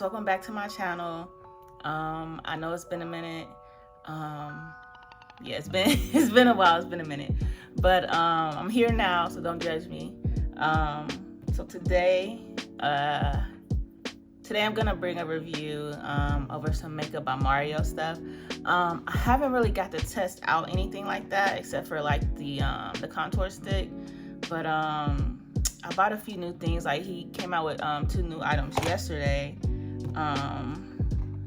welcome back to my channel. I know it's been a minute. Yeah, it's been a while. It's been a minute, but I'm here now, so don't judge me. So today I'm gonna bring a review over some Makeup by Mario stuff. I haven't really got to test out anything like that except for like the contour stick, but I bought a few new things. Like he came out with 2 new items yesterday.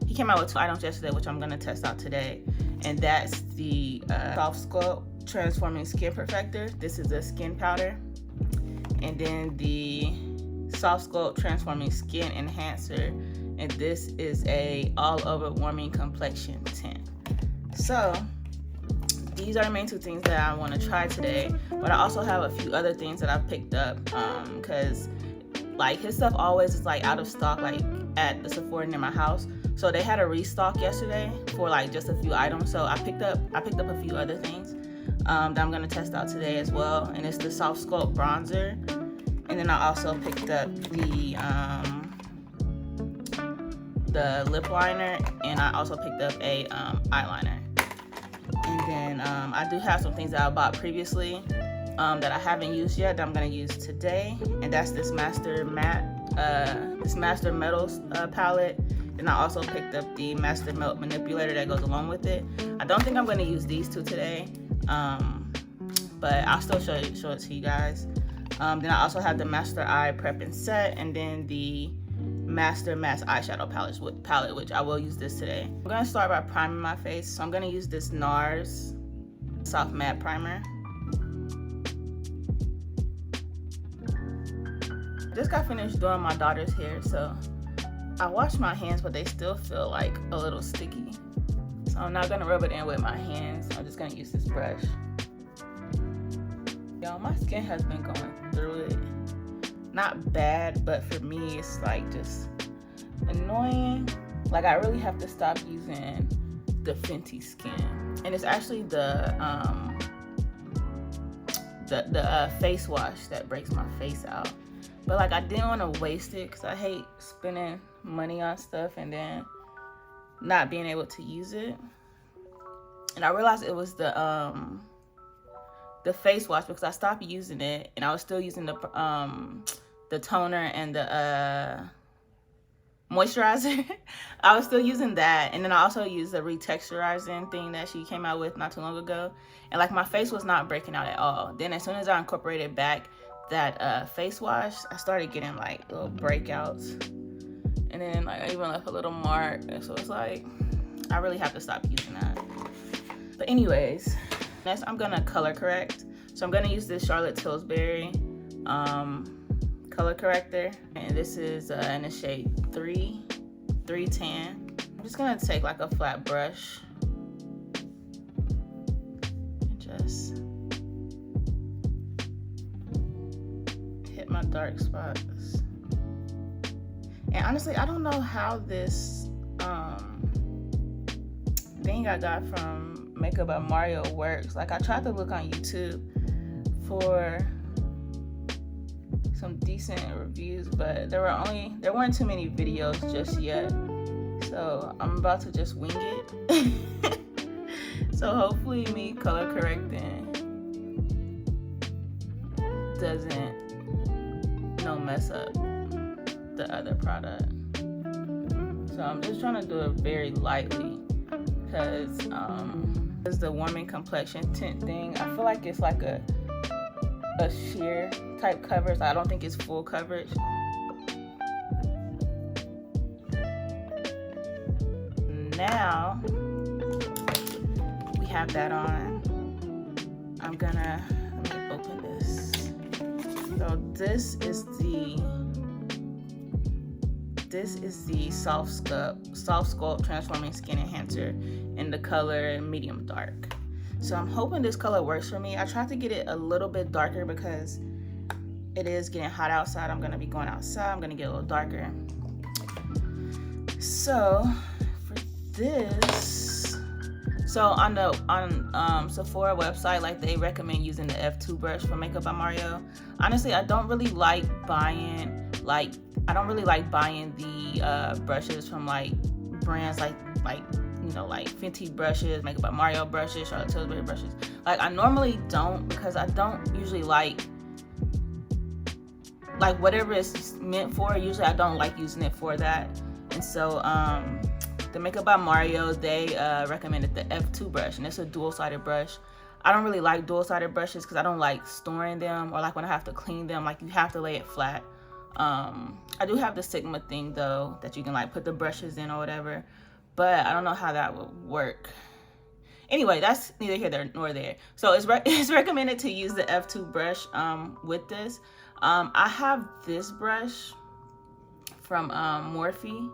He came out with 2 items yesterday, which I'm gonna test out today, and that's the Soft Sculpt Transforming Skin Perfector. This is a skin powder, and then the Soft Sculpt Transforming Skin Enhancer, and this is a all over warming complexion tint. So these are the main 2 things that I want to try today, but I also have a few other things that I've picked up because like his stuff always is like out of stock, like at the Sephora near my house. So they had a restock yesterday for like just a few items, so I picked up a few other things that I'm gonna test out today as well. And it's the Soft Sculpt bronzer, and then I also picked up the lip liner, and I also picked up a eyeliner. And then I do have some things that I bought previously that I haven't used yet that I'm gonna use today, and that's this Master Metals palette. And I also picked up the Master Melt Manipulator that goes along with it. I don't think I'm gonna use these 2 today, but I'll still show it to you guys. Then I also have the Master Eye Prep and Set, and then the Master Matte Eyeshadow palette, which I will use this today. I'm gonna start by priming my face, so I'm gonna use this NARS Soft Matte Primer. Just got finished doing my daughter's hair, so I washed my hands, but they still feel like a little sticky. So I'm not gonna rub it in with my hands. I'm just gonna use this brush. Y'all, my skin has been going through it. Not bad, but for me, it's like just annoying. Like I really have to stop using the Fenty Skin, and it's actually the face wash that breaks my face out. But like I didn't want to waste it because I hate spending money on stuff and then not being able to use it. And I realized it was the face wash because I stopped using it, and I was still using the toner and the moisturizer. I was still using that, and then I also used the retexturizing thing that she came out with not too long ago, and like my face was not breaking out at all. Then as soon as I incorporated back that face wash, I started getting like little breakouts, and then like I even left a little mark, and so it's like I really have to stop using that. But anyways, next I'm gonna color correct. So I'm gonna use this Charlotte Tilbury color corrector, and this is in the shade 310. I'm just gonna take like a flat brush and just hit my dark spots. And honestly, I don't know how this thing I got from Makeup by Mario works. Like I tried to look on YouTube for some decent reviews, but there weren't too many videos just yet. So I'm about to just wing it. So hopefully me color correcting doesn't mess up the other product. So I'm just trying to do it very lightly because the warming complexion tint thing, I feel like it's like a sheer type coverage. I don't think it's full coverage. Now we have that on. Let me open this. So this is the Soft Sculpt Transforming Skin Enhancer in the color medium dark. So I'm hoping this color works for me. I tried to get it a little bit darker because it is getting hot outside. I'm gonna be going outside. I'm gonna get a little darker. So for this, So on Sephora website, like they recommend using the F2 brush for Makeup by Mario. Honestly, I don't really like buying the brushes from like brands like you know, like Fenty brushes, Makeup by Mario brushes, Charlotte Tilbury brushes. Like I normally don't, because I don't usually like whatever it's meant for. Usually I don't like using it for that. And so the Makeup by Mario, they recommended the F2 brush, and it's a dual-sided brush. I don't really like dual-sided brushes because I don't like storing them, or like when I have to clean them, like you have to lay it flat. I do have the Sigma thing though, that you can like put the brushes in or whatever, but I don't know how that would work. Anyway, that's neither here nor there. So it's recommended to use the F2 brush with this. I have this brush from Morphe.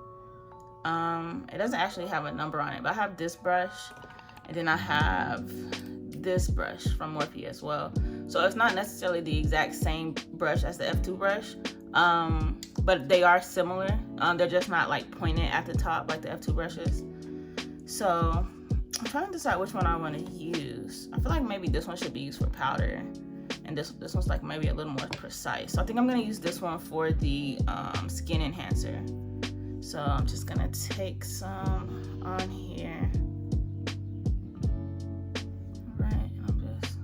It doesn't actually have a number on it, but I have this brush, and then I have this brush from Morphe as well. So it's not necessarily the exact same brush as the F2 brush, but they are similar. They're just not like pointed at the top like the F2 brushes. So I'm trying to decide which one I want to use. I feel like maybe this one should be used for powder, and this one's like maybe a little more precise. So I think I'm gonna use this one for the skin enhancer. So I'm just gonna take some on here. All right, I'm just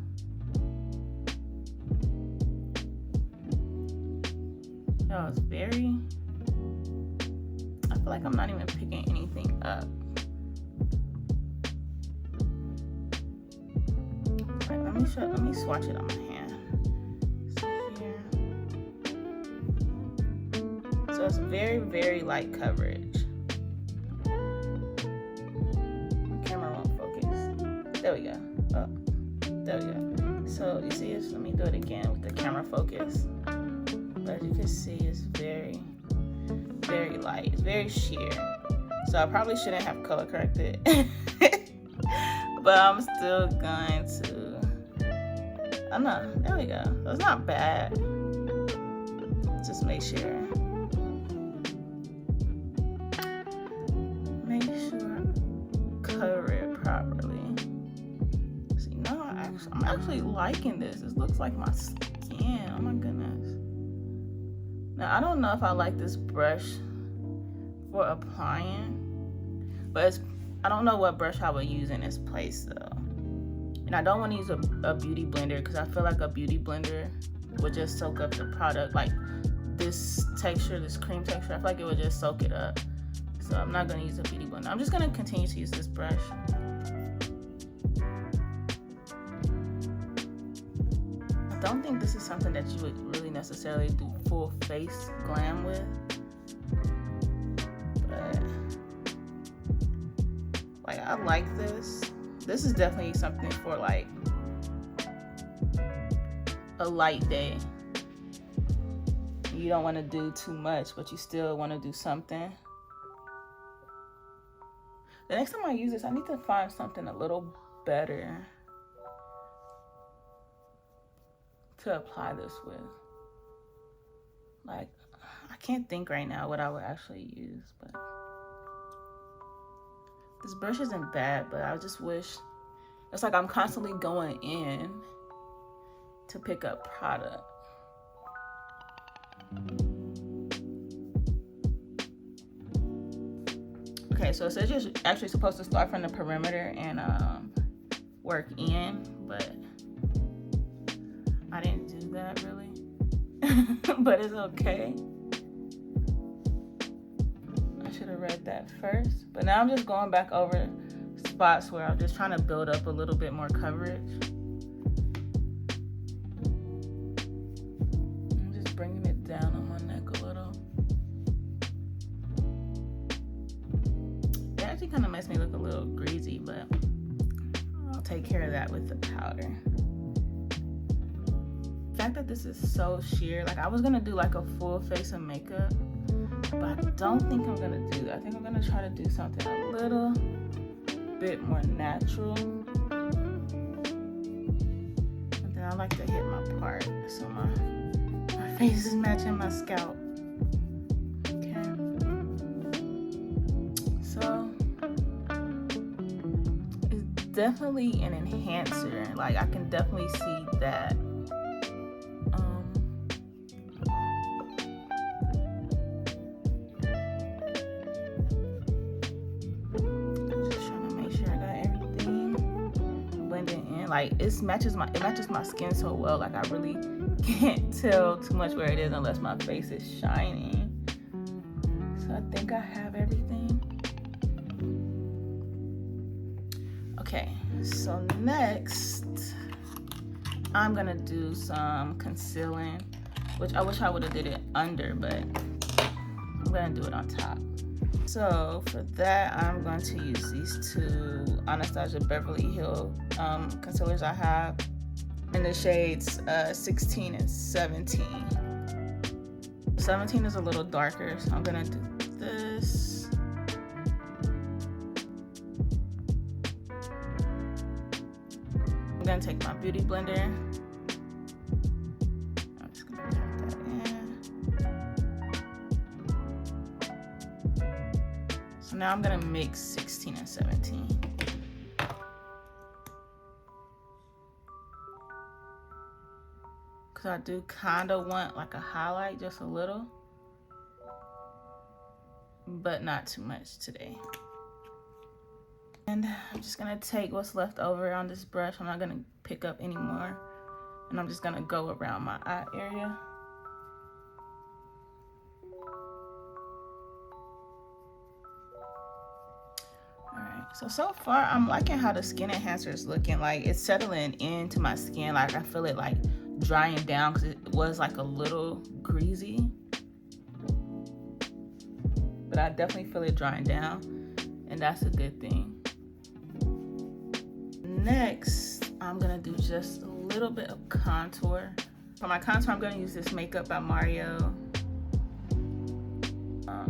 it's very, I feel like I'm not even picking anything up. All right, let me swatch it on my hand. So it's very, very light coverage. The camera won't focus. There we go. Oh, there we go. So you see this? Let me do it again with the camera focus. But as you can see, it's very, very light. It's very sheer. So I probably shouldn't have color corrected. But I'm still going to, oh no, there we go. That's not bad. Just make sure. Cover it properly. See, no, I'm actually liking this. This looks like my skin. Oh my goodness. Now I don't know if I like this brush for applying, but I don't know what brush I would use in this place though. And I don't want to use a beauty blender, because I feel like a beauty blender would just soak up the product. Like this texture, this cream texture, I feel like it would just soak it up. So I'm not going to use a beauty blender. I'm just going to continue to use this brush. I don't think this is something that you would really necessarily do full face glam with. But like, I like this. This is definitely something for like a light day. You don't want to do too much, but you still want to do something. The next time I use this, I need to find something a little better to apply this with. Like, I can't think right now what I would actually use, but this brush isn't bad, but I just wish, it's like I'm constantly going in to pick up product. Okay, so it says you're actually supposed to start from the perimeter and work in, but I didn't do that really. But it's okay. I should have read that first. But now I'm just going back over spots where I'm just trying to build up a little bit more coverage. I'm just bringing it down on my neck a little. It actually kind of makes me look a little greasy, but I'll take care of that with the powder. The fact that this is so sheer, like I was gonna do like a full face of makeup, but I don't think I'm gonna do that. I think I'm gonna try to do something a little bit more natural. And then I like to hit my part so my face is matching my scalp. Okay. So definitely an enhancer. Like, I can definitely see that. Just trying to make sure I got everything blended in. Like, it matches my skin so well. Like, I really can't tell too much where it is unless my face is shining. So I think I have everything. Okay, so next I'm gonna do some concealing, which I wish I would have did it under, but I'm gonna do it on top. So for that, I'm going to use these two Anastasia Beverly Hills concealers I have in the shades 16 and 17. 17 is a little darker, so I'm gonna do this. I'm gonna take my beauty blender. I'm just gonna put that in. So now I'm gonna mix 16 and 17. Cause I do kinda want like a highlight, just a little, but not too much today. And I'm just gonna take what's left over on this brush. I'm not gonna pick up anymore. And I'm just gonna go around my eye area. Alright, so far I'm liking how the skin enhancer is looking. Like, it's settling into my skin. Like, I feel it like drying down because it was like a little greasy. But I definitely feel it drying down, and that's a good thing. Next, I'm gonna do just a little bit of contour. For my contour, I'm gonna use this Makeup by Mario.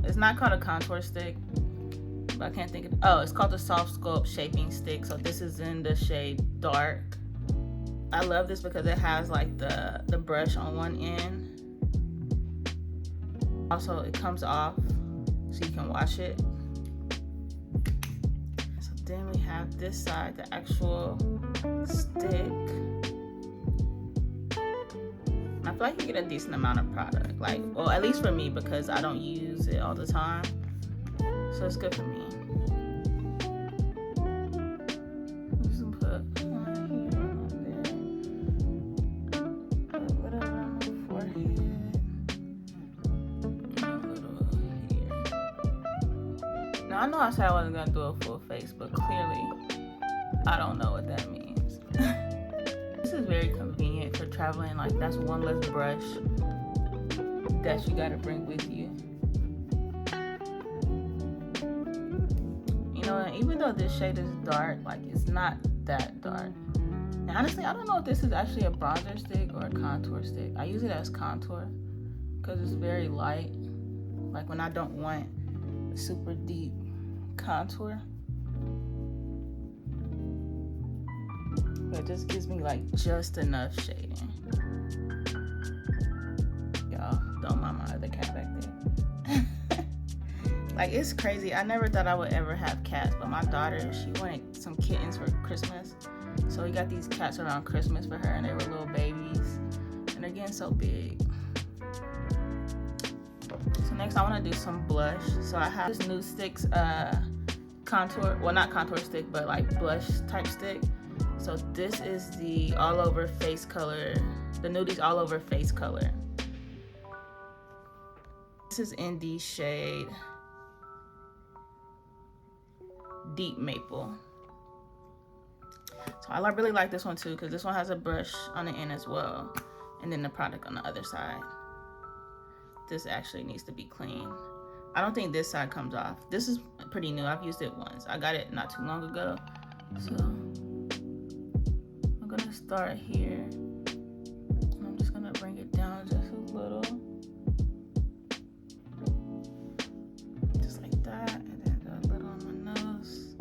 It's not called a contour stick, but I can't think of it. Oh, it's called the Soft Sculpt Shaping Stick. So this is in the shade Dark. I love this because it has like the brush on one end. Also, it comes off so you can wash it. Then we have this side, the actual stick. And I feel like you get a decent amount of product. Like, well, at least for me, because I don't use it all the time. So it's good for me. Just put one here, one there. A little on the forehead. And a little here. Now, I know I said I wasn't gonna do a full face, but clearly I don't know what that means. This is very convenient for traveling. Like, that's one less brush that you gotta bring with you. You know, and even though this shade is dark, like, it's not that dark. And honestly, I don't know if this is actually a bronzer stick or a contour stick. I use it as contour because it's very light. Like, when I don't want a super deep contour, but it just gives me like just enough shading. Y'all, don't mind my other cat back there. Like, it's crazy. I never thought I would ever have cats, but my daughter, she wanted some kittens for Christmas, so we got these cats around Christmas for her, and they were little babies, and they're getting so big. So next I want to do some blush. So I have this NudeSticks contour, well, not contour stick, but like blush type stick. So this is the all over face color, the Nudies all over face color. This is in the shade Deep Maple. So I really like this one too, because this one has a brush on the end as well, and then the product on the other side. This actually needs to be clean. I don't think this side comes off. This is pretty new. I've used it once. I got it not too long ago. So I'm gonna start here. And I'm just gonna bring it down just a little. Just like that. And then a little on my nose.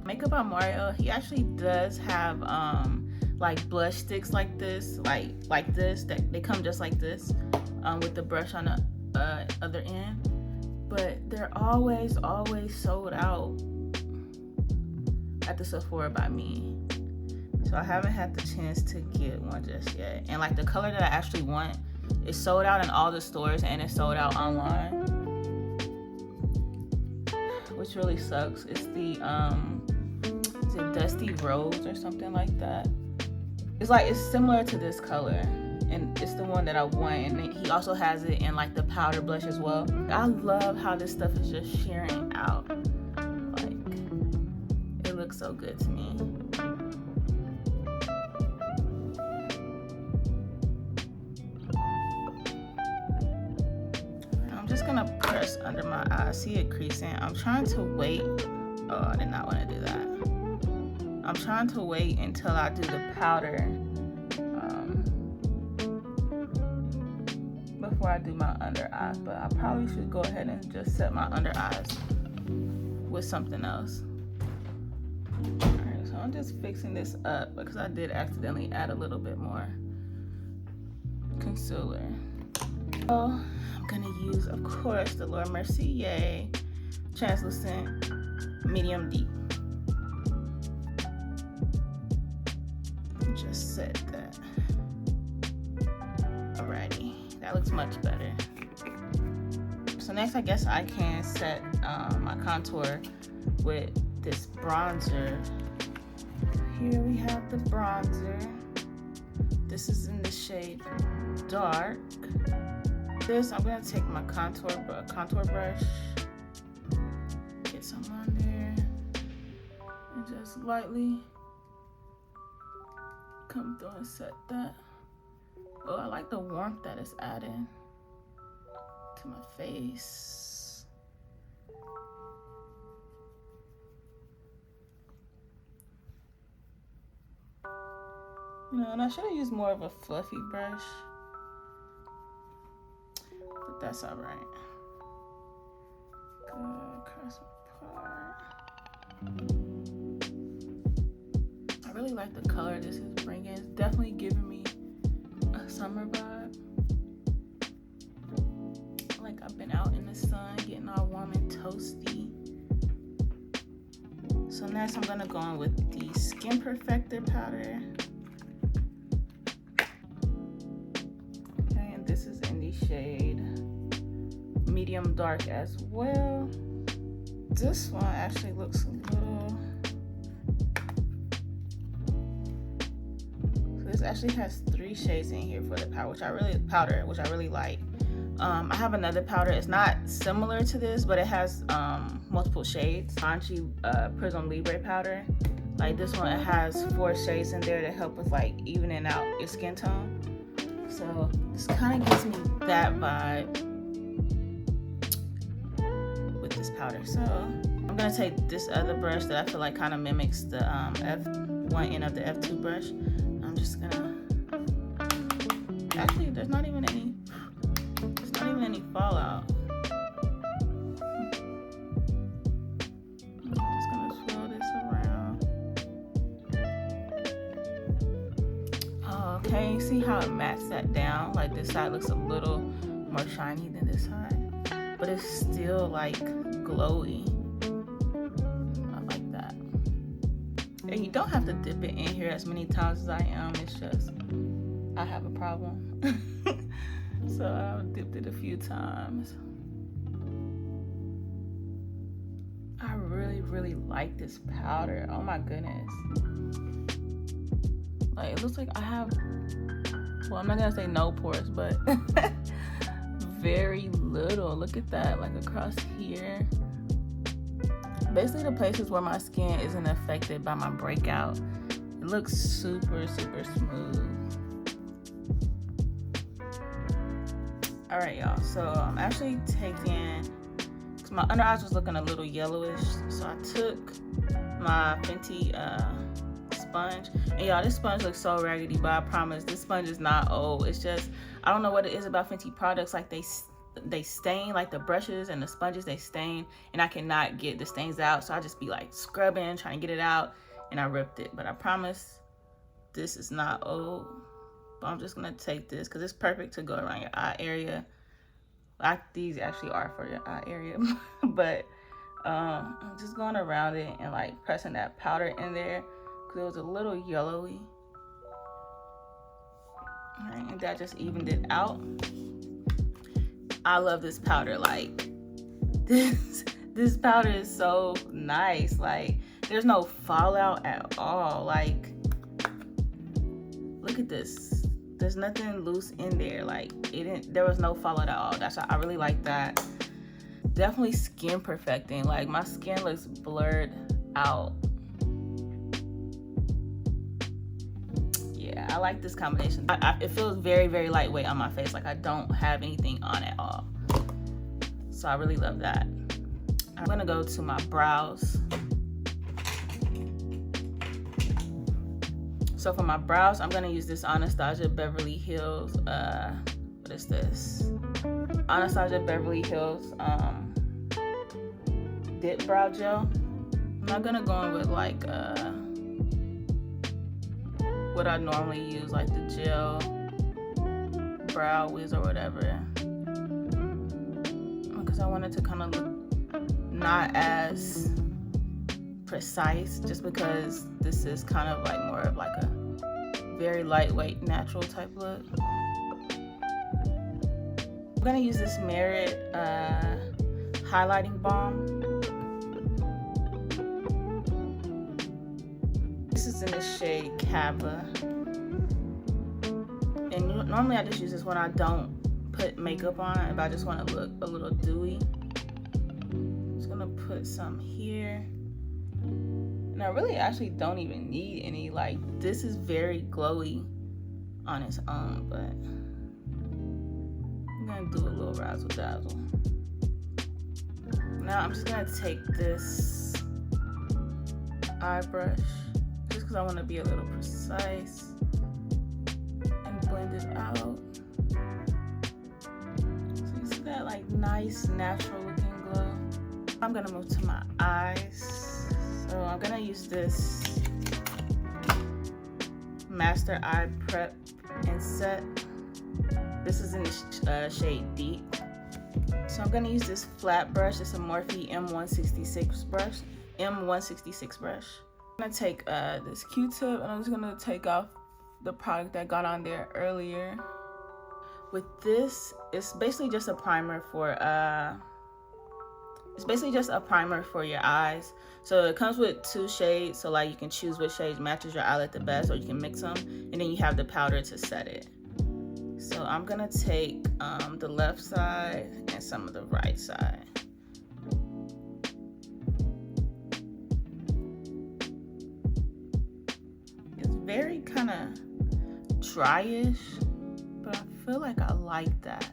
Makeup by Mario, he actually does have like blush sticks like this, like this, that they come just like this. with the brush on the other end, but they're always sold out at the Sephora by me. So I haven't had the chance to get one just yet. And like the color that I actually want is sold out in all the stores and it's sold out online, which really sucks. It's the is it Dusty Rose or something like that? It's similar to this color, and it's the one that I want. And he also has it in like the powder blush as well. I love how this stuff is just shearing out. Like, it looks so good to me. I'm just gonna press under my eye. See it creasing. I'm trying to wait. Oh, I did not want to do that. I'm trying to wait until I do the powder before I do my under eyes, but I probably should go ahead and just set my under eyes with something else. Alright, so I'm just fixing this up because I did accidentally add a little bit more concealer. So I'm gonna use, of course, the Laura Mercier translucent medium deep. Just set that. Alrighty, that looks much better. So next, I guess I can set my contour with this bronzer. Here we have the bronzer. This is in the shade Dark. This, I'm gonna take my contour brush, get some on there, and just lightly come through and set that. Oh, I like the warmth that it's adding to my face. You know, and I should have used more of a fluffy brush, but that's all right. Good, cross apart. I really like the color this is bringing. It's definitely giving me a summer vibe. Like I've been out in the sun, getting all warm and toasty. So next I'm gonna go in with the Skin Perfector powder. Okay, and this is in the shade Medium Dark as well. This one actually looks a little... This actually has 3 shades in here for the powder, which I really like. I have another powder. It's not similar to this, but it has multiple shades. Givenchy Prism Libre powder. Like this one, it has 4 shades in there to help with like evening out your skin tone. So this kind of gives me that vibe with this powder. So I'm gonna take this other brush that I feel like kind of mimics the F1 end of the F2 brush. I'm just gonna, actually there's not even any fallout. I'm just gonna swirl this around. Oh, okay, you see how it mats that down? Like this side looks a little more shiny than this side, but it's still like glowy. I like that. And you don't have to dip it in here as many times as I am. It's just, I have a problem. So I've dipped it a few times. I really like this powder. Oh my goodness. Like it looks like I have, well, I'm not gonna say no pores, but very little. Look at that, like across here. Basically the places where my skin isn't affected by my breakout. It looks super smooth. All right, y'all, so I'm actually taking, cause my under eyes was looking a little yellowish, so I took my Fenty sponge, and y'all, this sponge looks so raggedy, but I promise this sponge is not old. It's just, I don't know what it is about Fenty products, like they stain, like the brushes and the sponges, they stain, and I cannot get the stains out, so I just be like scrubbing, trying to get it out, and I ripped it. But I promise this is not old. But I'm just gonna take this because it's perfect to go around your eye area. These actually are for your eye area, but I'm just going around it and like pressing that powder in there because it was a little yellowy. All right, and that just evened it out. I love this powder. Like this powder is so nice. Like there's no fallout at all. Like look at this. There's nothing loose in there. Like there was no fallout at all. That's why I really like that. Definitely skin perfecting. Like my skin looks blurred out. Yeah, I like this combination. It feels very, very lightweight on my face. Like I don't have anything on at all. So I really love that. I'm gonna go to my brows. So for my brows, I'm gonna use this Anastasia Beverly Hills, what is this? Anastasia Beverly Hills dip brow gel. I'm not gonna go in with like what I normally use, like the gel brow wiz or whatever, because I wanted to kind of look not as precise, just because this is kind of like more of like a very lightweight natural type look. I'm gonna use this Merit highlighting balm. This is in the shade Cava, and normally I just use this when I don't put makeup on, if I just want to look a little dewy. I'm just gonna put some here. And I really actually don't even need any. Like this is very glowy on its own, but I'm gonna do a little razzle dazzle. Now I'm just gonna take this eye brush, just because I want to be a little precise, and blend it out. So you see that like nice natural looking glow. I'm gonna move to my eyes. So I'm gonna use this Master Eye Prep and Set. This is in the shade Deep. So I'm gonna use this flat brush. It's a Morphe M166 brush. I'm gonna take this Q-tip, and I'm just gonna take off the product that got on there earlier. With this, it's basically just a primer for your eyes. So it comes with 2 shades, so like you can choose which shade matches your eyelid the best, or you can mix them, and then you have the powder to set it. So I'm gonna take the left side and some of the right side. It's very kind of dryish, but I feel like I like that.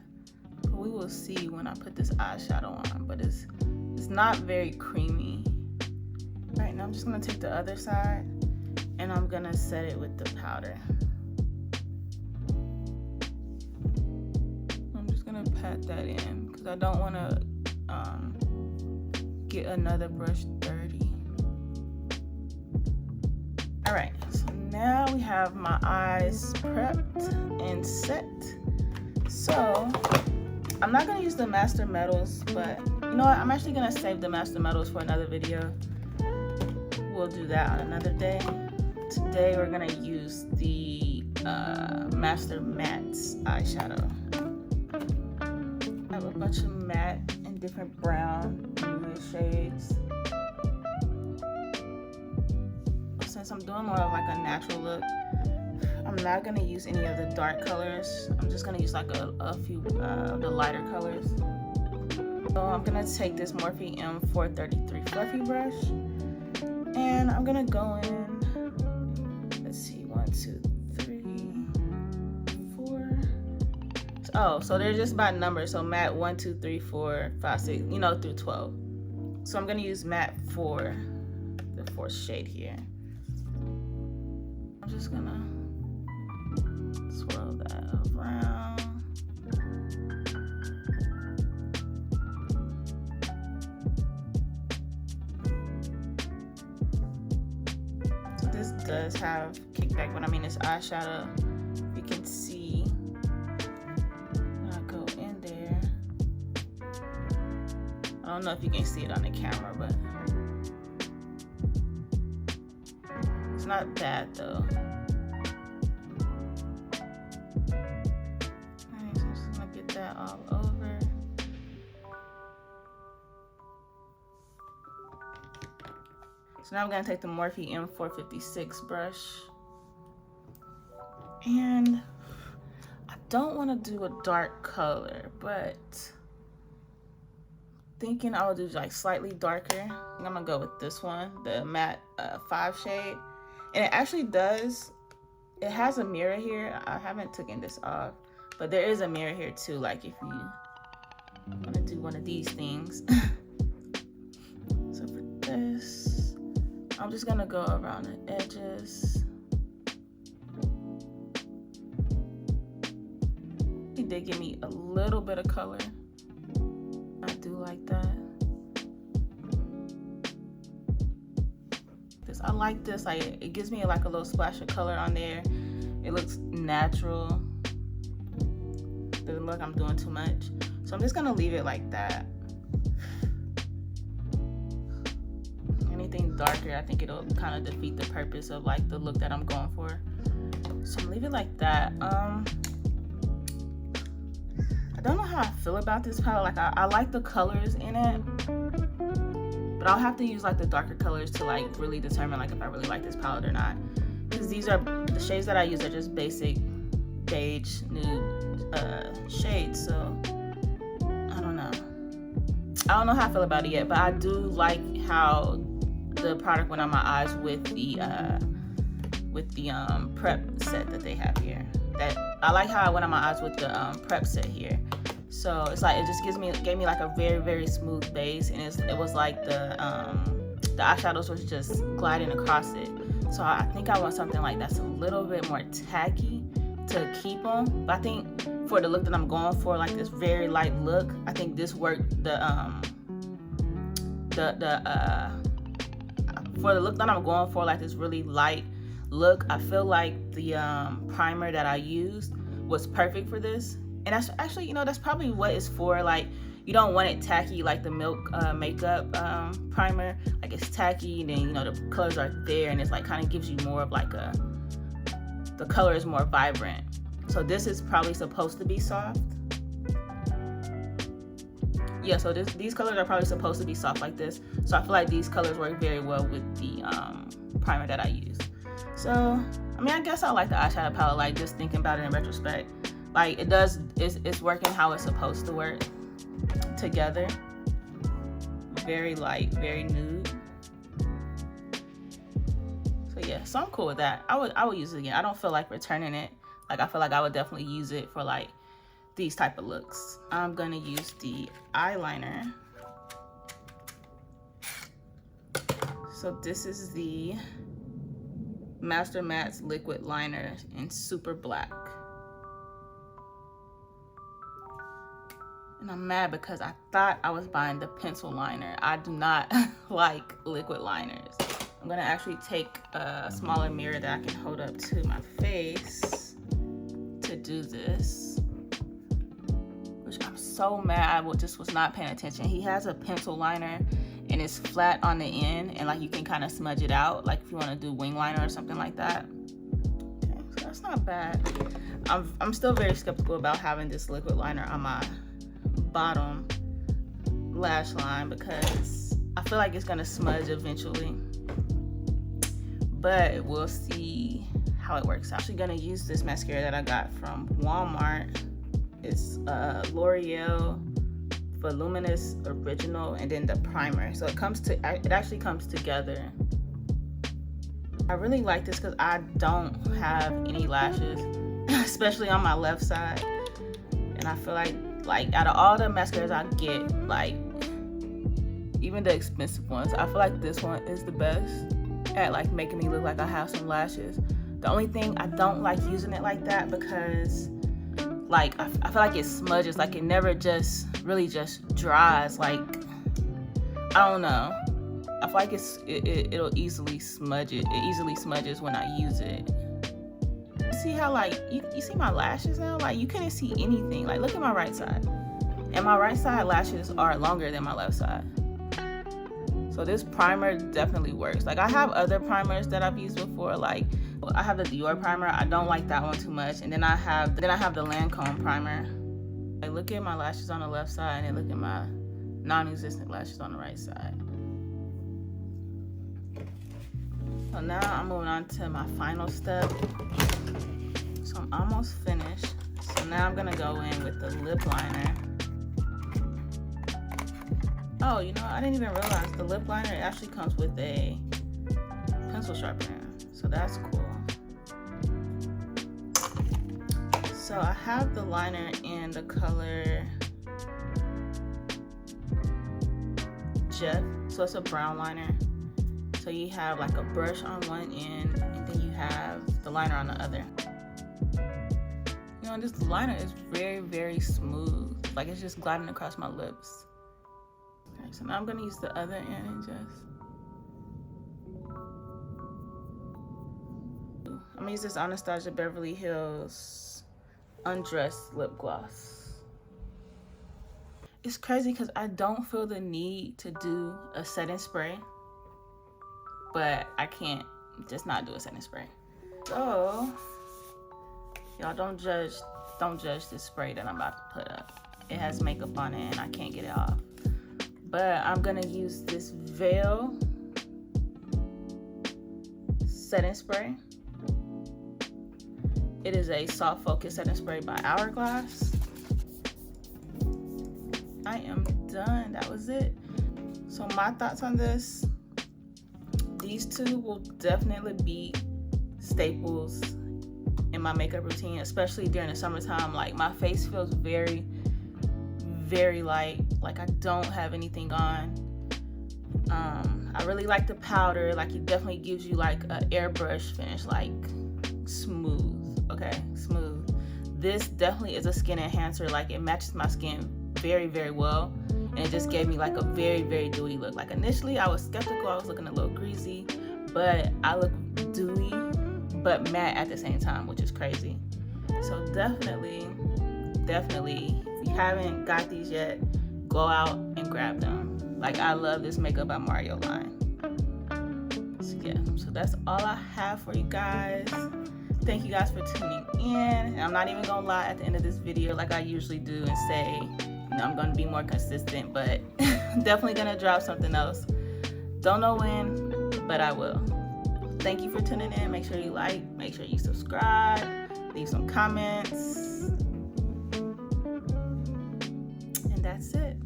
But we will see when I put this eyeshadow on, but it's not very creamy. Right, now I'm just gonna take the other side and I'm gonna set it with the powder. I'm just gonna pat that in because I don't want to get another brush dirty. All right, so now we have my eyes prepped and set. So I'm not gonna use the Master Metals, but you know what? I'm actually gonna save the Master Metals for another video. We'll do that on another day. Today we're gonna use the Master Mattes eyeshadow. I have a bunch of matte and different brown nude shades. Since I'm doing more of like a natural look, I'm not gonna use any of the dark colors. I'm just gonna use like a few of the lighter colors. So I'm gonna take this Morphe M433 fluffy brush, and I'm gonna go in, let's see, 1, 2, 3, 4. Oh, so they're just by numbers. So matte 1, 2, 3, 4, 5, 6, you know, through 12. So I'm gonna use matte 4, the 4th shade here. I'm just gonna swirl that around. So this does have kickback, but I mean it's eyeshadow. You can see don't know if you can see it on the camera, but it's not bad though. Alright, so I'm just gonna get that all over. So now I'm gonna take the Morphe M456 brush, and I don't want to do a dark color, but thinking I will do like slightly darker. I'm gonna go with this one, the matte 5 shade, and it actually does. It has a mirror here. I haven't taken this off, but there is a mirror here too. Like if you want to do one of these things. So for this, I'm just gonna go around the edges. It did give me a little bit of color. I do like that. I like this. Like it gives me like a little splash of color on there. It looks natural. Doesn't look like I'm doing too much. So I'm just gonna leave it like that. Anything darker, I think it'll kind of defeat the purpose of like the look that I'm going for. So I'm leave it like that. I don't know how I feel about this palette. Like I like the colors in it, but I'll have to use like the darker colors to like really determine like if I really like this palette or not. Because these are the shades that I use are just basic beige nude shades. So I don't know how I feel about it yet, but I do like how the product went on my eyes with the prep set that they have here. I like how I went on my eyes with the prep set here. So it's like it just gave me like a very, very smooth base, and it was like the eyeshadows was just gliding across it. So I think I want something like that's a little bit more tacky to keep on. But I think for the look that I'm going for, like this very light look, I think this worked. For the look that I'm going for, like this really light look, I feel like the primer that I used was perfect for this. And that's actually, you know, that's probably what it's for. Like, you don't want it tacky like the Milk makeup primer. Like it's tacky, and then, you know, the colors are there, and it's like kind of gives you more of like the color is more vibrant. So this is probably supposed to be soft. Yeah, so these colors are probably supposed to be soft like this. So I feel like these colors work very well with the primer that I used. So, I mean, I guess I like the eyeshadow palette, like just thinking about it in retrospect. Like it's working how it's supposed to work together. Very light, very nude. So yeah, so I'm cool with that. I would use it again. I don't feel like returning it. Like I feel like I would definitely use it for like these type of looks. I'm gonna use the eyeliner. So this is the Master Matte's liquid liner in super black. And I'm mad because I thought I was buying the pencil liner. I do not like liquid liners. I'm gonna actually take a smaller mirror that I can hold up to my face to do this. Which I'm so mad I just was not paying attention. He has a pencil liner and it's flat on the end, and like you can kind of smudge it out, like if you want to do wing liner or something like that. Okay, so that's not bad. I'm still very skeptical about having this liquid liner on my bottom lash line because I feel like it's gonna smudge eventually, but we'll see how it works out. I'm actually gonna use this mascara that I got from Walmart. It's L'Oreal Voluminous Original, and then the primer. So it actually comes together. I really like this because I don't have any lashes, especially on my left side, and I feel like out of all the mascaras I get, like even the expensive ones, I feel like this one is the best at like making me look like I have some lashes. The only thing I don't like using it like that because like I feel like it smudges, like it never just really just dries. Like I don't know, I feel like it'll easily smudge it. It easily smudges when I use it. See how like you see my lashes now? Like you couldn't see anything. Like look at my right side. And my right side lashes are longer than my left side. So this primer definitely works. Like, I have other primers that I've used before. Like, I have the Dior primer. I don't like that one too much. And then I have the Lancome primer. Like, look at my lashes on the left side, and then look at my non-existent lashes on the right side. So now I'm moving on to my final step. So I'm almost finished. So now I'm gonna go in with the lip liner. Oh, you know, I didn't even realize the lip liner actually comes with a pencil sharpener. So that's cool. So I have the liner in the color Jet. So it's a brown liner. So you have like a brush on one end, and then you have the liner on the other. You know, this liner is very, very smooth. Like, it's just gliding across my lips. Okay, so now I'm gonna use the other end and just... I'm gonna use this Anastasia Beverly Hills Undressed Lip Gloss. It's crazy because I don't feel the need to do a setting spray, but I can't just not do a setting spray. So, y'all don't judge this spray that I'm about to put up. It has makeup on it and I can't get it off. But I'm gonna use this Veil setting spray. It is a soft focus setting spray by Hourglass. I am done. That was it. So my thoughts on this: these two will definitely be staples in my makeup routine, especially during the summertime. Like, my face feels very, very light. Like, I don't have anything on. I really like the powder. Like, it definitely gives you like an airbrush finish, like smooth. Okay, smooth. This definitely is a skin enhancer. Like, it matches my skin very, very well, and it just gave me like a very, very dewy look. Like, initially I was skeptical. I was looking a little greasy, but I look dewy but matte at the same time, which is crazy. So definitely, if you haven't got these yet, go out and grab them. Like, I love this Makeup by Mario line. So yeah, so that's all I have for you guys. Thank you guys for tuning in. And I'm not even gonna lie, at the end of this video, like I usually do, and say, you know, I'm gonna be more consistent, but definitely gonna drop something else. Don't know when, but I will. Thank you for tuning in. Make sure you like, make sure you subscribe, leave some comments, and that's it.